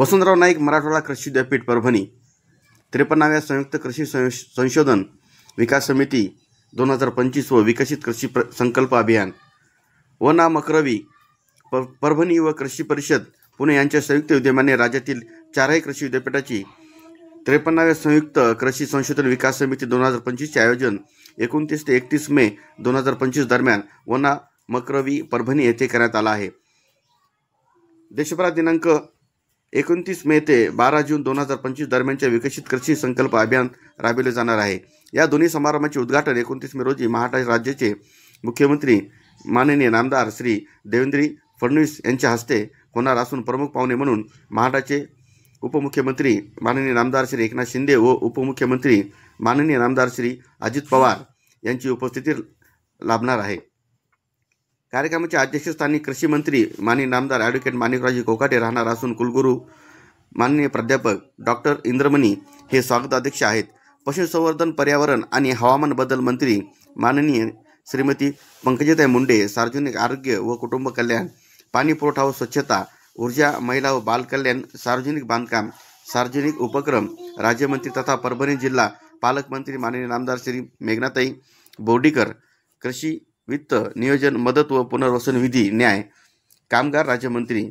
वसंतराव नाईक मराठवाडा कृषी विद्यापीठ परभणी 53व्या संयुक्त कृषी संशोधन विकास समिती 2025 व विकसित कृषी संकल्प अभियान व नामकरवी परभणी व कृषी परिषद पुणे यांच्या संयुक्त विद्यमाने राज्यातील 4ही कृषी विद्यापीठाची 53व्या संयुक्त कृषी संशोधन विकास समिती 2025 चे आयोजन 29 ते 31 मे 2025 दरम्यान वना मकरवी परभणी येथे करण्यात आला आहे। देशभरात दिनांक 29 मे ते 12 जून 2025 दरम्यानच्या विकसित कृषी संकल्प अभियान राबविले जाणार आहे। या दोन्ही समारंभाचे उद्घाटन 29 मे रोजी महाराष्ट्र राज्याचे मुख्यमंत्री माननीय नामदार श्री देवेंद्र फडणवीस यांच्या हस्ते होणार असून प्रमुख पाहुणे म्हणून महाराष्ट्राचे उपमुख्यमंत्री माननीय नामदार श्री एकनाथ शिंदे व उपमुख्यमंत्री माननीय नामदार श्री अजित पवार यांची उपस्थिती लाभणार आहे। कार्यक्रमाच्या अध्यक्षस्थानी कृषी मंत्री माननीय नामदार ॲडव्होकेट माणिकरावजी कोकाटे राहणार असून कुलगुरू माननीय प्राध्यापक डॉक्टर इंद्रमणी हे स्वागताध्यक्ष आहेत। पशुसंवर्धन, पर्यावरण आणि हवामान बदल मंत्री माननीय श्रीमती पंकजाताई मुंडे, सार्वजनिक आरोग्य व कुटुंब कल्याण, पाणी पुरवठा व स्वच्छता, ऊर्जा, महिला व बाल कल्याण, सार्वजनिक बांधकाम, सार्वजनिक उपक्रम राज्यमंत्री तथा परभणी जिल्हा पालकमंत्री माननीय नामदार श्री मेघनाताई बोर्डीकर, कृषी, वित्त, नियोजन, मदत व पुनर्वसन, विधी, न्याय, कामगार राज्यमंत्री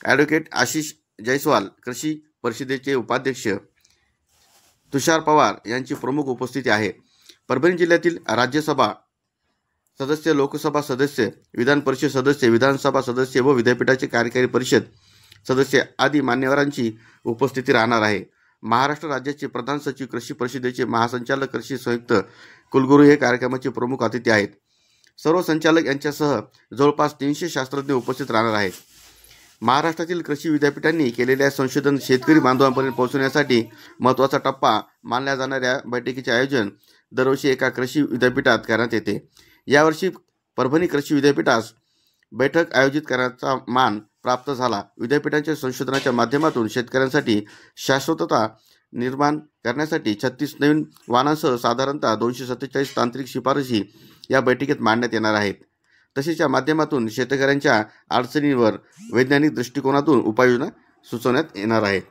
ॲडव्होकेट आशिष जयस्वाल, कृषी परिषदेचे उपाध्यक्ष तुषार पवार यांची प्रमुख उपस्थिती आहे। परभणी जिल्ह्यातील राज्यसभा सदस्य, लोकसभा सदस्य, विधान परिषद सदस्य, विधानसभा सदस्य व विद्यापीठाचे कार्यकारी परिषद सदस्य आदी मान्यवरांची उपस्थिती राहणार आहे। महाराष्ट्र राज्याचे प्रधान सचिव, कृषी परिषदेचे महासंचालक, कृषी संयुक्त कुलगुरू हे कार्यक्रमाचे प्रमुख अतिथी आहेत। सर्व संचालक यांच्यासह जवळपास 300 शास्त्रज्ञ उपस्थित राहणार आहेत। महाराष्ट्रातील कृषी विद्यापीठांनी केलेल्या संशोधन शेतकरी बांधवांपर्यंत पोहोचवण्यासाठी महत्त्वाचा टप्पा मानल्या जाणाऱ्या बैठकीचे आयोजन दरवर्षी एका कृषी विद्यापीठात करण्यात येते। यावर्षी परभणी कृषी विद्यापीठास बैठक आयोजित करण्याचा मान प्राप्त झाला। विद्यापीठांच्या संशोधनाच्या माध्यमातून शेतकऱ्यांसाठी शाश्वतता निर्माण करण्यासाठी 36 नवीन वाणांसह साधारणतः 247 तांत्रिक शिफारसी या बैठकीत मांडण्यात येणार आहेत। तसेच या माध्यमातून शेतकऱ्यांच्या अडचणींवर वैज्ञानिक दृष्टिकोनातून उपाययोजना सुचवण्यात येणार आहेत।